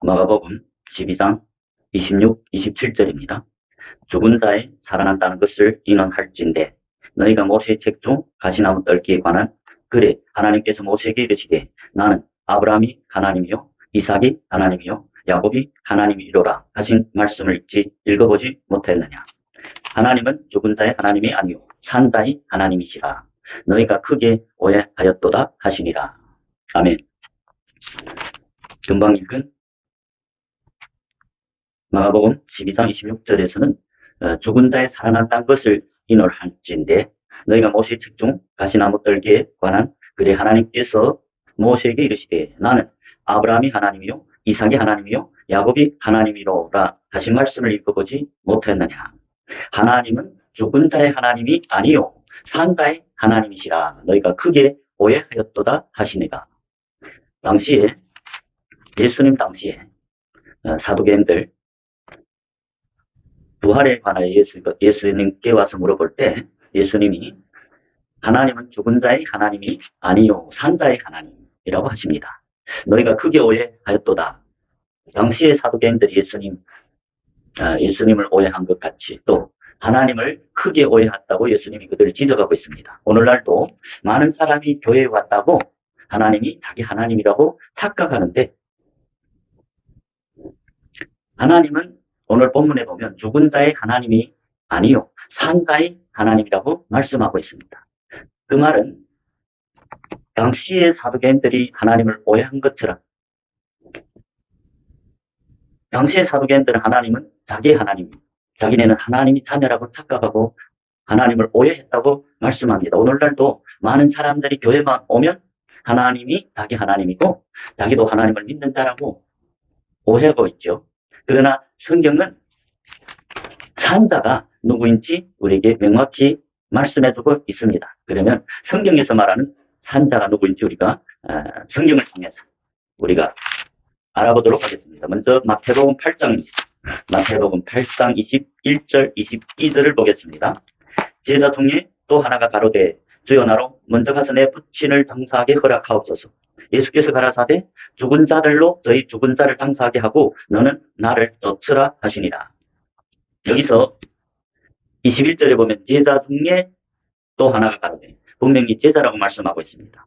마가복음 12장 26, 27절입니다. 죽은 자의 살아난다는 것을 인언할진대 너희가 모세의 책 중 가시나무 떨기에 관한 그래 하나님께서 모세에게 이르시되 나는 아브라함이 하나님이요 이삭이 하나님이요 야곱이 하나님이로라 하신 말씀을 읽어보지 못했느냐. 하나님은 죽은 자의 하나님이 아니요 산 자의 하나님이시라. 너희가 크게 오해하였도다 하시니라. 아멘. 금방 읽은 마가복음 12장 26절에서는 죽은 자의 살아난다는 것을 인언할진대 너희가 모세의 책 중 가시나무 떨기에 관한 그래 하나님께서 모세에게 이르시되 나는 아브라함이 하나님이요 이삭이 하나님이요 야곱이 하나님이로라 하신 말씀을 읽어보지 못했느냐. 하나님은 죽은 자의 하나님이 아니요 산 자의 하나님이시라. 너희가 크게 오해하였도다 하시니라. 당시에 예수님 당시에 사도계인들 부활에 관하여 예수님께 와서 물어볼 때 예수님이 하나님은 죽은 자의 하나님이 아니요 산 자의 하나님이라고 하십니다. 너희가 크게 오해하였도다. 당시의 사도계인들이 예수님을 오해한 것 같이 또 하나님을 크게 오해했다고 예수님이 그들을 지적하고 있습니다. 오늘날도 많은 사람이 교회에 왔다고 하나님이 자기 하나님이라고 착각하는데 하나님은 오늘 본문에 보면 죽은 자의 하나님이 아니요 산 자의 하나님이라고 말씀하고 있습니다. 그 말은 당시의 사도계인들이 하나님을 오해한 것처럼 당시의 사도계인들은 하나님은 자기의 하나님, 자기네는 하나님이 자녀라고 착각하고 하나님을 오해했다고 말씀합니다. 오늘날도 많은 사람들이 교회만 오면 하나님이 자기 하나님이고 자기도 하나님을 믿는 자라고 오해하고 있죠. 그러나 성경은 산자가 누구인지 우리에게 명확히 말씀해주고 있습니다. 그러면 성경에서 말하는 산자가 누구인지 우리가 성경을 통해서 우리가 알아보도록 하겠습니다. 먼저 마태복음 8장입니다. 마태복음 8장 21절 22절을 보겠습니다. 제자 중에 또 하나가 가로되 주여 나로 먼저 가서 내 부친을 장사하게 허락하옵소서. 예수께서 가라사대 죽은 자들로 저희 죽은 자를 장사하게 하고 너는 나를 쫓으라 하시니라. 여기서 21절에 보면 제자 중에 또 하나가 가로되 분명히 제자라고 말씀하고 있습니다.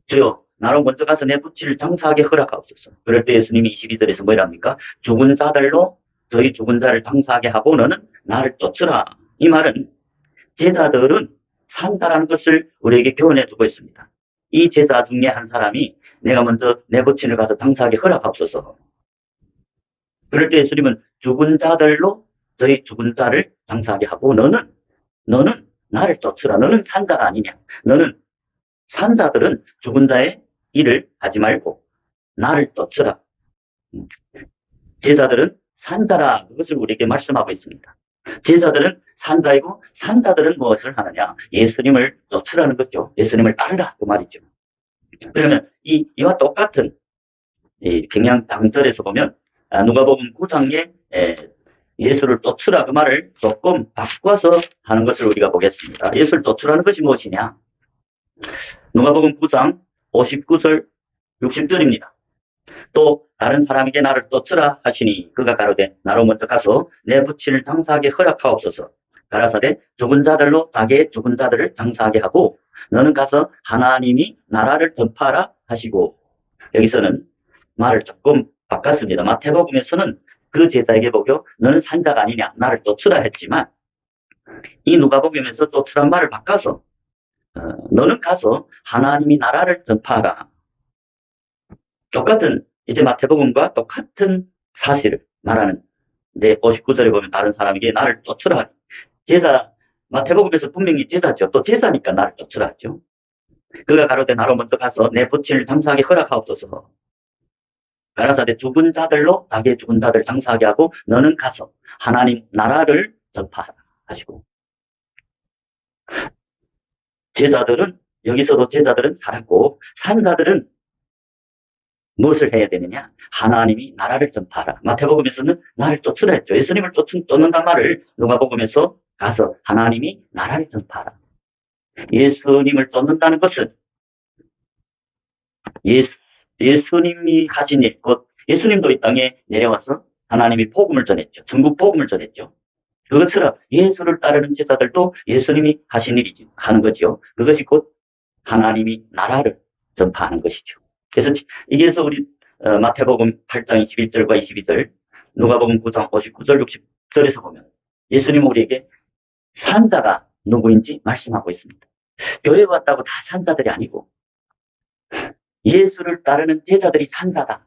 주여 나로 먼저 가서 내 부친을 장사하게 허락하옵소서. 그럴 때 예수님이 22절에서 뭐랍니까? 죽은 자들로 저희 죽은 자를 장사하게 하고 너는 나를 쫓으라. 이 말은 제자들은 산다라는 것을 우리에게 교훈해 주고 있습니다. 이 제자 중에 한 사람이 내가 먼저 내 부친을 가서 장사하게 허락하옵소서. 그럴 때 예수님은 죽은 자들로 저희 죽은 자를 장사하게 하고 너는 나를 쫓으라. 너는 산자가 아니냐. 너는 산자들은 죽은 자의 일을 하지 말고 나를 쫓으라. 제자들은 산자라 그것을 우리에게 말씀하고 있습니다. 제자들은 산자이고 산자들은 무엇을 하느냐. 예수님을 쫓으라는 거죠. 예수님을 따르라 그 말이죠. 그러면 이와 똑같은 평양 장절에서 보면 누가복음 9장에 예수를 쫓으라 그 말을 조금 바꿔서 하는 것을 우리가 보겠습니다. 예수를 쫓으라는 것이 무엇이냐. 누가복음 9장 59절 60절입니다. 또 다른 사람에게 나를 쫓으라 하시니 그가 가로되 나로 먼저 가서 내 부친을 장사하게 허락하옵소서. 가라사대 죽은 자들로 자기의 죽은 자들을 장사하게 하고 너는 가서 하나님이 나라를 전파하라 하시고. 여기서는 말을 조금 바꿨습니다. 마태복음에서는 그 제자에게 보고 너는 산자가 아니냐 나를 쫓으라 했지만 이 누가복음에서 쫓으란 말을 바꿔서 너는 가서 하나님이 나라를 전파하라. 똑같은 이제 마태복음과 똑같은 사실을 말하는 내 59절에 보면 다른 사람에게 나를 쫓으라. 제자 마태복음에서 분명히 제자죠. 또 제자니까 나를 쫓으라 하죠. 그가 가로되 나로 먼저 가서 내 부친을 장사하게 허락하옵소서. 가라사대 죽은 자들로 자기의 죽은 자들 장사하게 하고 너는 가서 하나님 나라를 전파하라 하시고. 제자들은 여기서도 제자들은 살았고 산자들은 무엇을 해야 되느냐? 하나님이 나라를 전파하라. 마태복음에서는 나를 쫓으라 했죠. 예수님을 쫓는단 말을 누가복음에서 가서 하나님이 나라를 전파하라. 예수님을 쫓는다는 것은 예수님이 하신 일, 곧 예수님도 이 땅에 내려와서 하나님이 복음을 전했죠. 전국 복음을 전했죠. 그것처럼 예수를 따르는 제자들도 예수님이 하신 일이지 하는 거죠. 그것이 곧 하나님이 나라를 전파하는 것이죠. 그래서 이게서 우리 마태복음 8장 21절과 22절, 누가복음 9장 59절 60절에서 보면 예수님은 우리에게 산자가 누구인지 말씀하고 있습니다. 교회 왔다고 다 산자들이 아니고 예수를 따르는 제자들이 산자다.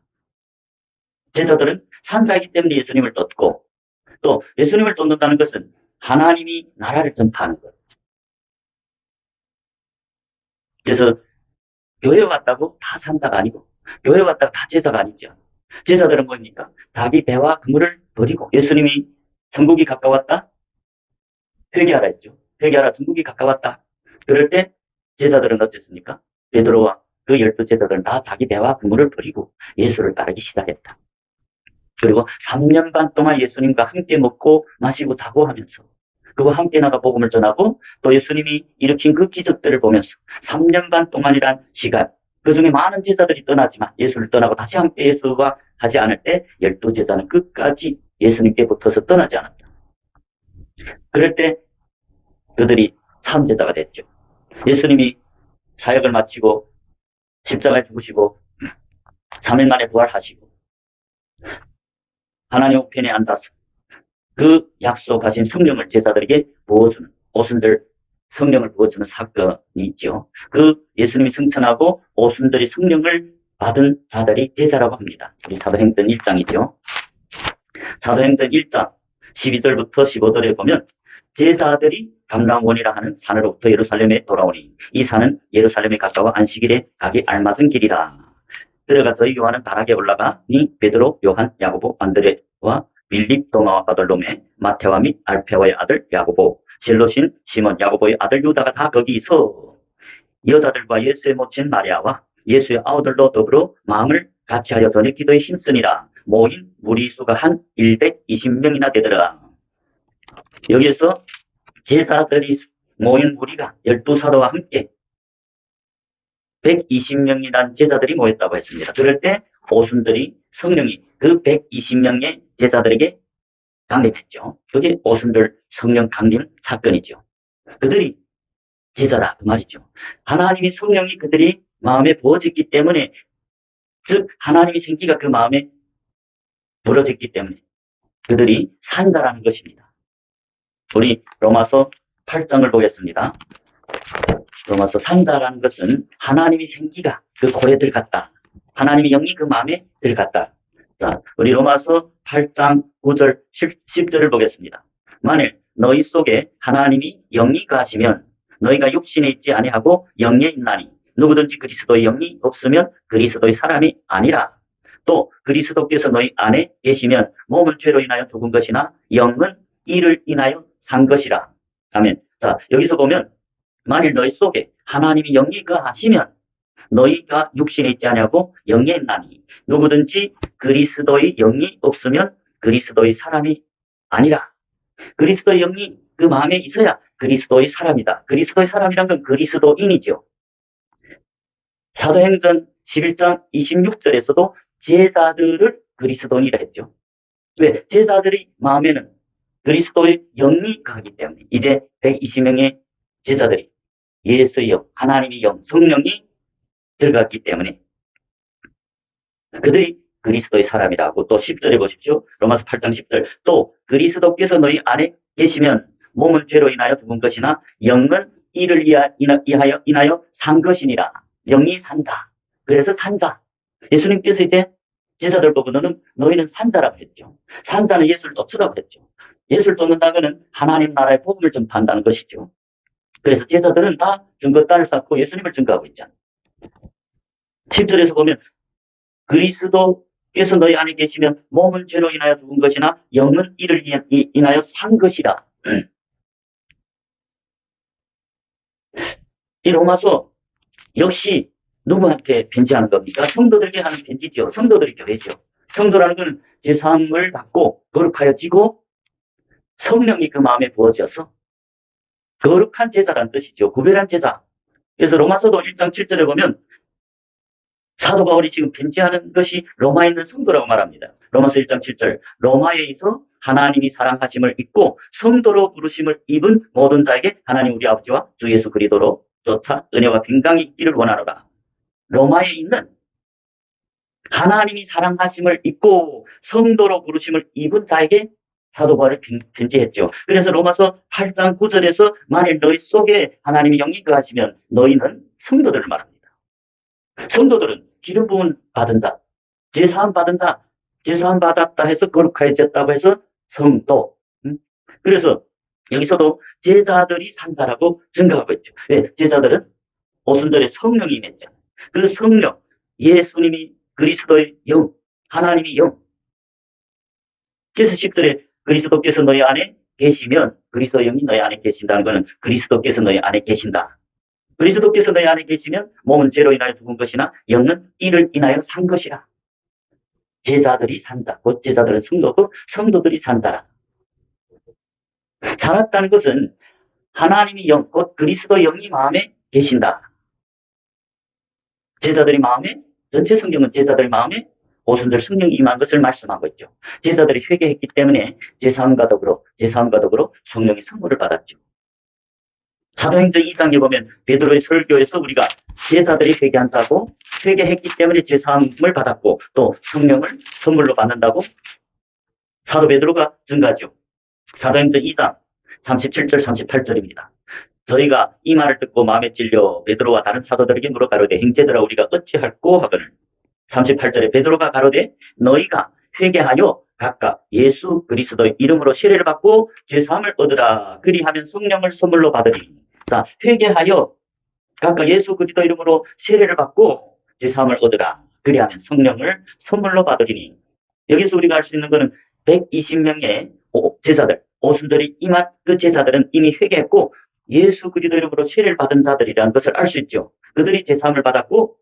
제자들은 산자이기 때문에 예수님을 쫓고, 또 예수님을 쫓는다는 것은 하나님이 나라를 전파하는 것. 그래서 교회 왔다고 다 산자가 아니고, 교회 왔다고 다 제자가 아니죠. 제자들은 뭡니까? 자기 배와 그물을 버리고, 예수님이 천국이 가까웠다? 회개하라 했죠. 회개하라, 천국이 가까웠다. 그럴 때 제자들은 어쨌습니까? 베드로와 그 12제자들은 다 자기 배와 그물을 버리고 예수를 따르기 시작했다. 그리고 3년 반 동안 예수님과 함께 먹고 마시고 자고 하면서 그와 함께 나가 복음을 전하고, 또 예수님이 일으킨 그 기적들을 보면서 3년 반 동안이란 시간, 그 중에 많은 제자들이 떠나지만 예수를 떠나고 다시 함께 예수와 하지 않을 때 12제자는 끝까지 예수님께 붙어서 떠나지 않았다. 그럴 때 그들이 참제자가 됐죠. 예수님이 사역을 마치고 십자가에 죽으시고 3일 만에 부활하시고 하나님 우편에 앉아서 그 약속하신 성령을 제자들에게 부어주는, 오순절 성령을 부어주는 사건이 있죠. 그 예수님이 승천하고 오순절이 성령을 받은 자들이 제자라고 합니다. 우리 사도행전 1장이죠. 사도행전 1장 12절부터 15절에 보면 제자들이 감람원이라 하는 산으로부터 예루살렘에 돌아오니 이 산은 예루살렘에 가까워 안식일에 가기 알맞은 길이라. 들어가 저희 요한은 다락에 올라가니 베드로, 요한, 야고보, 안드레와 빌립, 도마와 바돌로메, 마테와 및 알페와의 아들 야고보, 실로신 시몬, 야고보의 아들 유다가 다 거기서 여자들과 예수의 모친 마리아와 예수의 아우들도 더불어 마음을 같이하여 전에 기도에 힘쓰니라. 모인 무리수가 한 120명이나 되더라. 여기에서 제자들이 모인 무리가 12사도와 함께 120명이라는 제자들이 모였다고 했습니다. 그럴 때 오순절이 성령이 그 120명의 제자들에게 강림했죠. 그게 오순절 성령 강림 사건이죠. 그들이 제자라 그 말이죠. 하나님이 성령이 그들이 마음에 부어졌기 때문에, 즉 하나님의 생기가 그 마음에 불어졌기 때문에 그들이 산다라는 것입니다. 우리 로마서 8장을 보겠습니다. 로마서 산자라는 것은 하나님의 생기가 그 코에 들어갔다. 하나님의 영이 그 마음에 들어갔다. 자, 우리 로마서 8장 9절 10절을 보겠습니다. 만일 너희 속에 하나님이 영이 가시면 너희가 육신에 있지 아니하고 영에 있나니 누구든지 그리스도의 영이 없으면 그리스도의 사람이 아니라. 또 그리스도께서 너희 안에 계시면 몸은 죄로 인하여 죽은 것이나 영은 이를 인하여 산 것이라. 아멘. 자, 여기서 보면 만일 너희 속에 하나님이 영이 거하시면 너희가 육신에 있지 아니하고 영에 있나니 누구든지 그리스도의 영이 없으면 그리스도의 사람이 아니라. 그리스도의 영이 그 마음에 있어야 그리스도의 사람이다. 그리스도의 사람이란 건 그리스도인이죠. 사도행전 11장 26절에서도 제자들을 그리스도인이라 했죠. 왜? 제자들의 마음에는 그리스도의 영이 가기 때문에 이제 120명의 제자들이 예수의 영, 하나님의 영, 성령이 들어갔기 때문에 그들이 그리스도의 사람이라고. 또 10절에 보십시오. 로마서 8장 10절. 또 그리스도께서 너희 안에 계시면 몸은 죄로 인하여 죽은 것이나 영은 이를 인하여 산 것이니라. 영이 산다. 그래서 산자. 예수님께서 이제 제자들 보고 너희는 산자라고 했죠. 산자는 예수를 쫓으라고 했죠. 예수를 쫓는다는 것은 하나님 나라의 복음을 전파한다는 것이죠. 그래서 제자들은 다 증거 딸을 쌓고 예수님을 증거하고 있잖아요. 10절에서 보면 그리스도께서 너희 안에 계시면 몸은 죄로 인하여 죽은 것이나 영은 이를 인하여 산 것이라. 이 로마서 역시 누구한테 편지하는 겁니까? 성도들에게 하는 편지죠. 성도들이 교회죠. 성도라는 것은 제3을 받고 거룩하여지고 성령이 그 마음에 부어져서 거룩한 제자라는 뜻이죠. 구별한 제자. 그래서 로마서도 1장 7절에 보면 사도 바울이 지금 편지하는 것이 로마에 있는 성도라고 말합니다. 로마서 1장 7절. 로마에 있어 하나님이 사랑하심을 입고 성도로 부르심을 입은 모든 자에게 하나님 우리 아버지와 주 예수 그리스도로 쫓아 은혜와 평강이 있기를 원하노라. 로마에 있는 하나님이 사랑하심을 입고 성도로 부르심을 입은 자에게 사도 바울이 편지했죠. 그래서 로마서 8장 9절에서 만일 너희 속에 하나님이 영이 거하시면 너희는 성도들을 말합니다. 성도들은 기름 부음 받은 자, 제사함 받은 자, 제사함 받았다 해서 거룩해졌다고 해서 성도. 그래서 여기서도 제자들이 산다라고 증거하고 있죠. 왜? 제자들은 오순절에 성령이 임했잖아요. 그 성령, 예수님이 그리스도의 영, 하나님이 영. 그래서 10절에 그리스도께서 너희 안에 계시면 그리스도의 영이 너희 안에 계신다는 것은 그리스도께서 너희 안에 계신다. 그리스도께서 너희 안에 계시면 몸은 죄로 인하여 죽은 것이나 영은 이를 인하여 산 것이라. 제자들이 산다. 곧 제자들은 성도고 성도들이 산다라. 살았다는 것은 하나님이 영, 곧 그리스도의 영이 마음에 계신다. 제자들이 마음에, 전체 성경은 제자들 마음에 오순절 성령이 임한 것을 말씀하고 있죠. 제자들이 회개했기 때문에 제사함과 더불어 성령의 선물을 받았죠. 사도행전 2장에 보면 베드로의 설교에서 우리가 제자들이 회개한다고 회개했기 때문에 제사함을 받았고 또 성령을 선물로 받는다고 사도 베드로가 증가하죠. 사도행전 2장 37절 38절입니다. 저희가 이 말을 듣고 마음에 찔려 베드로와 다른 사도들에게 물어 가로되 형제들아 우리가 어찌할꼬 하거늘 38절에 베드로가 가로되 너희가 회개하여 각각 예수 그리스도의 이름으로 세례를 받고 죄사함을 얻으라. 그리하면 성령을 선물로 받으리. 자, 회개하여 각각 예수 그리스도 이름으로 세례를 받고 죄사함을 얻으라. 그리하면 성령을 선물로 받으리니. 여기서 우리가 알 수 있는 것은 120명의 제자들, 오순절이 임한 그 제자들은 이미 회개했고 예수 그리스도 이름으로 세례를 받은 자들이라는 것을 알 수 있죠. 그들이 죄사함을 받았고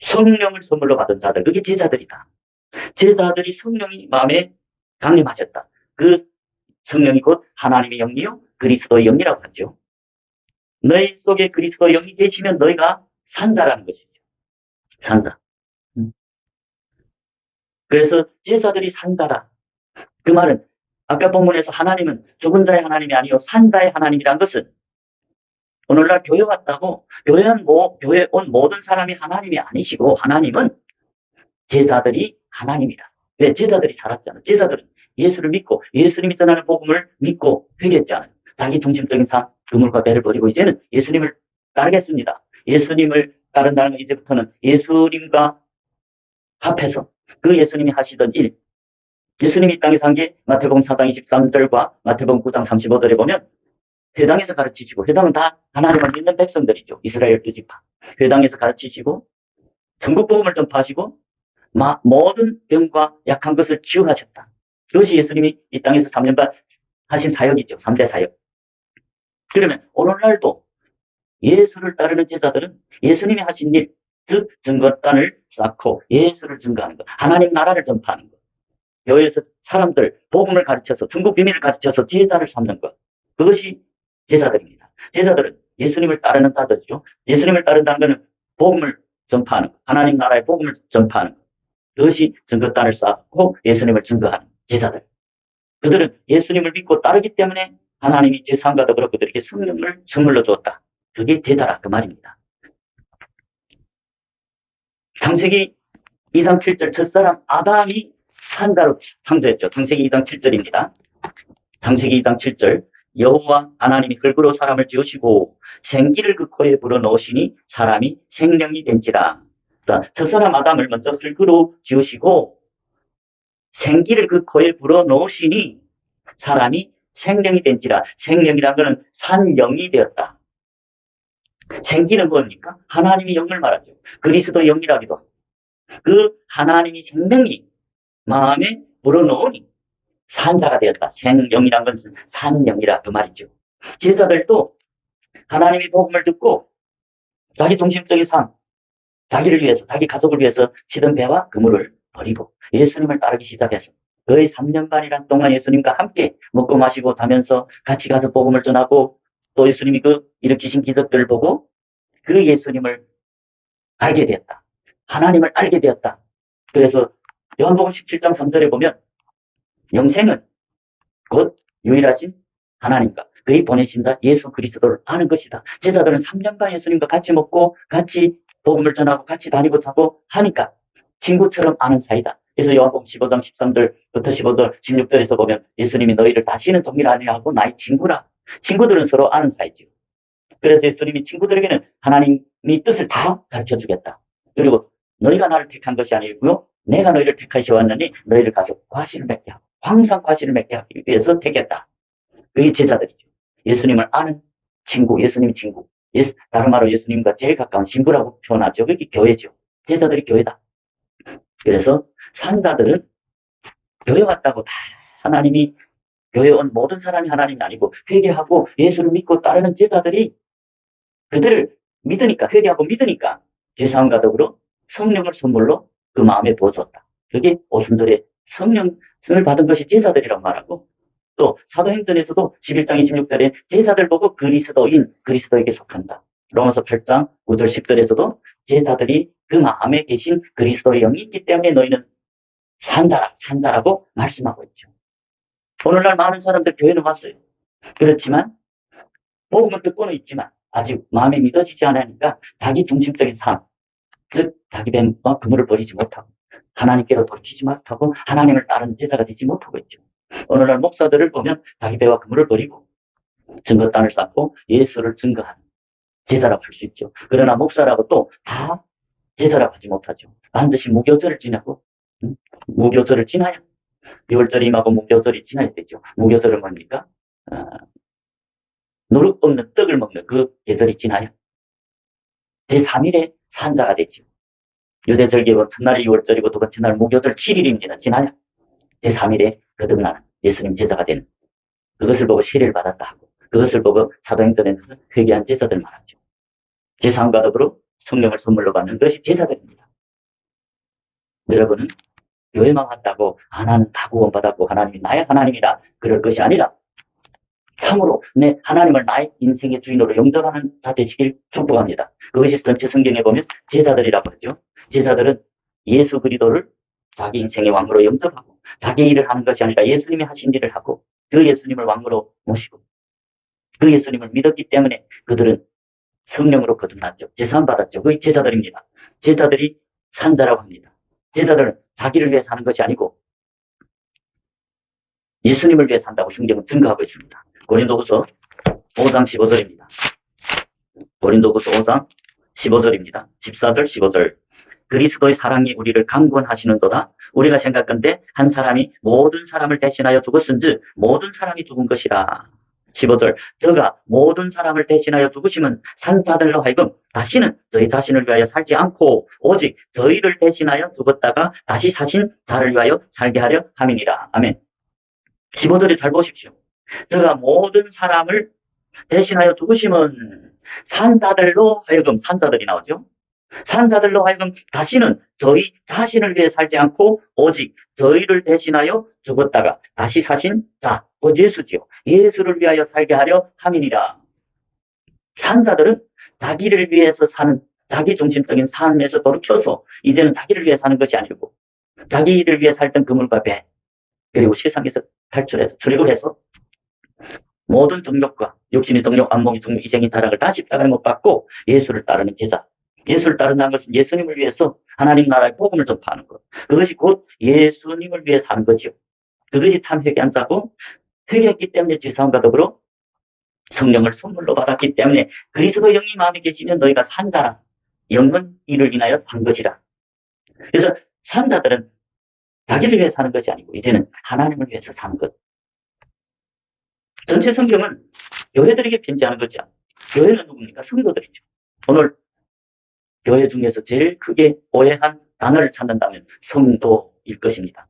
성령을 선물로 받은 자들, 그게 제자들이다. 제자들이 성령이 마음에 강림하셨다. 그 성령이 곧 하나님의 영이요 그리스도의 영이라고 하죠. 너희 속에 그리스도의 영이 계시면 너희가 산자라는 것이죠. 산자. 그래서 제자들이 산자라. 그 말은 아까 본문에서 하나님은 죽은 자의 하나님이 아니요 산자의 하나님이란 것은 오늘날 교회 왔다고 교회 온 모든 사람이 하나님이 아니시고 하나님은 제자들이 하나님이다. 왜? 제자들이 살았잖아. 제자들은 예수를 믿고 예수님이 전하는 복음을 믿고 회개했잖아요. 자기 중심적인 삶, 그물과 배를 버리고 이제는 예수님을 따르겠습니다. 예수님을 따른다는 건 이제부터는 예수님과 합해서 그 예수님이 하시던 일, 예수님이 이 땅에 산 게 마태복음 4장 23절과 마태복음 9장 35절에 보면 회당에서 가르치시고, 회당은 다 하나님을 믿는 백성들이죠. 이스라엘 12지파. 회당에서 가르치시고 전국 복음을 전파하시고 모든 병과 약한 것을 치유하셨다. 그것이 예수님이 이 땅에서 3년간 하신 사역이죠. 3대 사역. 그러면 오늘날도 예수를 따르는 제자들은 예수님이 하신 일, 즉 증거단을 쌓고 예수를 증거하는 것, 하나님 나라를 전파하는 것, 교회에서 사람들 복음을 가르쳐서 중국 비밀을 가르쳐서 제자를 삼는 것, 그것이 제자들입니다. 제자들은 예수님을 따르는 자들이죠. 예수님을 따른다는 것은 복음을 전파하는 것, 하나님 나라의 복음을 전파하는 것, 그것이 증거단을 쌓고 예수님을 증거하는 제자들. 그들은 예수님을 믿고 따르기 때문에 하나님이 제사함과 더불어 그들에게 성령을 선물로 주었다. 그게 제자라 그 말입니다. 창세기 2장 7절 첫사람 아담이 산자로 창조했죠. 창세기 2장 7절입니다. 창세기 2장 7절 여호와 하나님이 흙으로 사람을 지으시고 생기를 그 코에 불어넣으시니 사람이 생명이 된지라. 자, 첫사람 아담을 먼저 흙으로 지으시고 생기를 그 코에 불어넣으시니 사람이 생명이 된지라. 생명이란 것은 산 영이 되었다. 생기는 뭡니까? 하나님이 영을 말하죠. 그리스도 영이라기도 하고. 그 하나님이 생명이 마음에 불어넣으니 산자가 되었다. 생영이란 것은 산영이라 그 말이죠. 제자들도 하나님의 복음을 듣고 자기 중심적인 삶, 자기를 위해서, 자기 가족을 위해서 치던 배와 그물을 버리고 예수님을 따르기 시작해서 거의 3년반이란 동안 예수님과 함께 먹고 마시고 자면서 같이 가서 복음을 전하고 또 예수님이 그 일으키신 기적들을 보고 그 예수님을 알게 되었다. 하나님을 알게 되었다. 그래서 요한복음 17장 3절에 보면 영생은 곧 유일하신 하나님과 그의 보내신 자 예수 그리스도를 아는 것이다. 제자들은 3년간 예수님과 같이 먹고 같이 복음을 전하고 같이 다니고 자고 하니까 친구처럼 아는 사이다. 그래서 요한복음 15장 13절부터 15절 16절에서 보면 예수님이 너희를 다시는 동일 아니라 하고 나의 친구라. 친구들은 서로 아는 사이죠. 그래서 예수님이 친구들에게는 하나님의 뜻을 다 가르쳐주겠다. 그리고 너희가 나를 택한 것이 아니고요. 내가 너희를 택하시 왔느니 너희를 가서 과실을 맺게 하고 항상 과실을 맺게 하기 위해서 택했다. 그게 제자들이죠. 예수님을 아는 친구, 예수님의 친구. 다른 말로 예수님과 제일 가까운 친구라고 표현하죠. 그게 교회죠. 제자들이 교회다. 그래서 산자들은 교회 왔다고 다 하나님이 교회 온 모든 사람이 하나님이 아니고 회개하고 예수를 믿고 따르는 제자들이 그들을 믿으니까 회개하고 믿으니까 죄사함과 더불어 성령을 선물로 그 마음에 부어줬다. 그게 오순절에 성령을 받은 것이 제자들이라고 말하고 또 사도행전에서도 11장 26절에 제자들 보고 그리스도에게 속한다. 로마서 8장 9절 10절에서도 제자들이 그 마음에 계신 그리스도의 영이 있기 때문에 너희는 산자라고 말씀하고 있죠. 오늘날 많은 사람들 교회는 왔어요. 그렇지만 복음은 듣고는 있지만 아직 마음에 믿어지지 않으니까 자기 중심적인 삶, 즉 자기 뱀과 그물을 버리지 못하고 하나님께로 돌이키지 못하고 하나님을 따르는 제자가 되지 못하고 있죠. 오늘날 목사들을 보면 자기 배와 그물을 버리고 증거단을 쌓고 예수를 증거하는 제자라고 할 수 있죠. 그러나 목사라고 또 다 제자라고 하지 못하죠. 반드시 무교절을 지나고 무교절을 지나야 6월절이 임하고 무교절이 지나야 되죠. 무교절은 뭡니까? 노릇 없는 떡을 먹는 그 계절이 지나야 제3일에 산자가 되죠. 유대절기로 첫날이 6월절이고 두 번째 날 무교절 7일입니다. 지나야 제3일에 거듭나는 예수님 제자가 되는 그것을 보고 세례를 받았다 하고 그것을 보고 사도행전에서 회개한 제자들 말하죠. 제사함과 더불어 성령을 선물로 받는 것이 제자들입니다. 여러분은 교회만 왔다고 나는 다 구원받았고 하나님이 나의 하나님이다 그럴 것이 아니라 참으로 내 하나님을 나의 인생의 주인으로 영접하는 자 되시길 축복합니다. 그것이 전체 성경에 보면 제자들이라고 하죠. 제자들은 예수 그리스도를 자기 인생의 왕으로 영접하고 자기 일을 하는 것이 아니라 예수님이 하신 일을 하고 그 예수님을 왕으로 모시고 그 예수님을 믿었기 때문에 그들은 성령으로 거듭났죠. 제사함 받았죠. 그게 제자들입니다. 제자들이 산자라고 합니다. 제자들은 자기를 위해 사는 것이 아니고 예수님을 위해 산다고 성경은 증거하고 있습니다. 고린도후서 5장 15절입니다. 고린도후서 5장 15절입니다. 14절 15절 그리스도의 사랑이 우리를 강권하시는도다. 우리가 생각건대 한 사람이 모든 사람을 대신하여 죽었은즉 모든 사람이 죽은 것이라. 15절 저가 모든 사람을 대신하여 죽으시면 산자들로 하여금 다시는 저희 자신을 위하여 살지 않고 오직 저희를 대신하여 죽었다가 다시 사신 자를 위하여 살게 하려 함이니라. 아멘. 15절에 잘 보십시오. 저가 모든 사람을 대신하여 죽으시면 산자들로 하여금 산자들이 나오죠. 산자들로 하여금 다시는 저희 자신을 위해 살지 않고 오직 저희를 대신하여 죽었다가 다시 사신 자, 곧 예수지요. 예수를 위하여 살게 하려 함이니라. 산자들은 자기를 위해서 사는 자기 중심적인 삶에서 돌이켜서 이제는 자기를 위해 사는 것이 아니고 자기를 위해 살던 그물과 배 그리고 세상에서 탈출해서 출애굽해서 모든 정욕과 육신의 정욕, 안목의 정욕, 이생의 타락을 다 십자가에 못 박고 예수를 따르는 제자. 예수를 따른다는 것은 예수님을 위해서 하나님 나라의 복음을 전파하는 것. 그것이 곧 예수님을 위해 사는 거지요. 그것이 참 회개한 자고 회개했기 때문에 죄사함과 더불어 성령을 선물로 받았기 때문에 그리스도 영이 마음에 계시면 너희가 산자라. 영은 이를 인하여 산 것이라. 그래서 산자들은 자기를 위해 사는 것이 아니고 이제는 하나님을 위해서 사는 것. 전체 성경은 교회들에게 편지하는 거죠. 교회는 누굽니까? 성도들이죠. 오늘 교회 중에서 제일 크게 오해한 단어를 찾는다면 성도일 것입니다.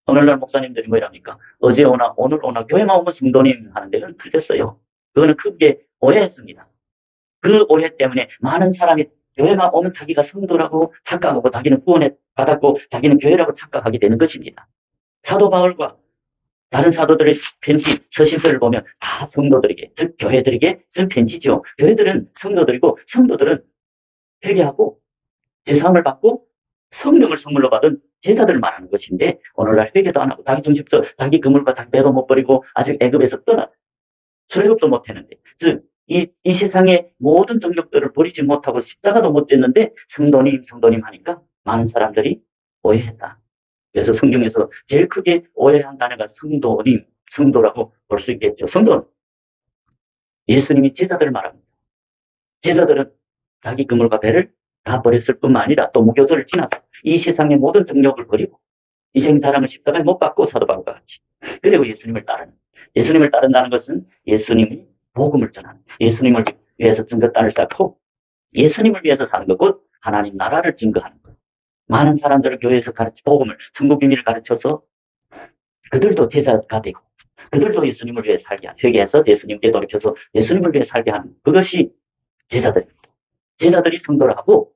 오늘날 목사님들이 뭐랍니까? 어제 오나 오늘 오나 교회만 오면 성도님 하는데 그건 틀렸어요. 그거는 크게 오해했습니다. 그 오해 때문에 많은 사람이 교회만 오면 자기가 성도라고 착각하고 자기는 구원을 받았고 자기는 교회라고 착각하게 되는 것입니다. 사도 바울과 다른 사도들의 편지, 서신서를 보면 다 성도들에게, 즉 교회들에게 쓴 편지죠. 교회들은 성도들이고 성도들은 회개하고 제사함을 받고 성령을 선물로 받은 제자들을 말하는 것인데 오늘날 회개도 안 하고 자기 중심서 자기 그물과 자기 배도 못 버리고 아직 애굽에서 떠나 출애굽도 못 했는데 즉 이 세상의 모든 정욕들을 버리지 못하고 십자가도 못 졌는데 성도님 하니까 많은 사람들이 오해했다. 그래서 성경에서 제일 크게 오해한 단어가 성도라고 볼 수 있겠죠. 성도는 예수님이 제자들을 말합니다. 제자들은 자기 그물과 배를 다 버렸을 뿐만 아니라 또 무교절을 지나서 이 세상의 모든 정욕을 버리고 이생 자랑을 십자가에 못 박고 사도 바울과 같이 그리고 예수님을 따른다는 것은 예수님이 복음을 전하는 예수님을 위해서 증거단을 쌓고 예수님을 위해서 사는 것, 곧 하나님 나라를 증거하는 것. 많은 사람들을 교회에서 복음을 천국 비밀을 가르쳐서 그들도 제자가 되고 그들도 예수님을 위해 살게 하는 회개해서 예수님께 돌이켜서 예수님을 위해 살게 하는 그것이 제자들입니다. 제자들이 성도를 하고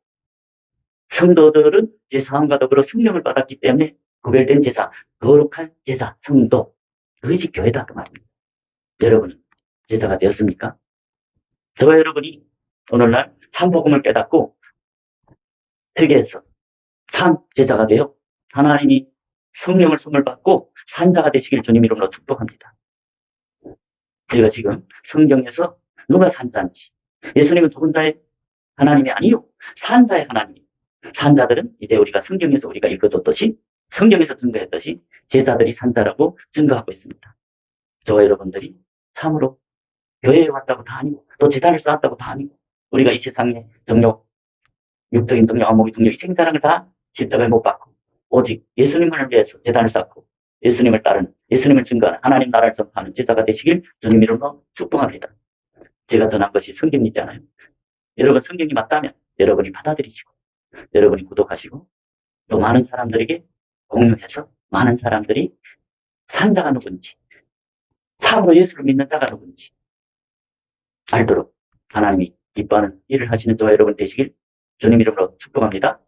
성도들은 제사함과 더불어 성령을 받았기 때문에 구별된 제사, 거룩한 제사, 성도 그것이 교회다 그 말입니다. 여러분은 제자가 되었습니까? 저와 여러분이 오늘날 참 복음을 깨닫고 회개해서 참 제자가 되어 하나님이 성령을 선물 받고 산자가 되시길 주님 이름으로 축복합니다. 제가 지금 성경에서 누가 산자인지 예수님은 죽은 자의 하나님이 아니요 산자의 하나님. 산자들은 이제 우리가 성경에서 우리가 읽어줬듯이 성경에서 증거했듯이 제자들이 산자라고 증거하고 있습니다. 저와 여러분들이 참으로 교회에 왔다고 다 아니고 또 제단을 쌓았다고 다 아니고 우리가 이 세상의 정욕, 육적인 정욕, 암목의 정욕, 이 생사랑을 다 십자가에 못 박고 오직 예수님을 위해서 제단을 쌓고 예수님을 따르는 예수님을 증거하는 하나님 나라를 전파하는 제자가 되시길 주님 이름으로 축복합니다. 제가 전한 것이 성경이잖아요. 여러분 성경이 맞다면 여러분이 받아들이시고 여러분이 구독하시고 또 많은 사람들에게 공유해서 많은 사람들이 산자가 누군지 참으로 예수를 믿는 자가 누군지 알도록 하나님이 기뻐하는 일을 하시는 저와 여러분 되시길 주님 이름으로 축복합니다.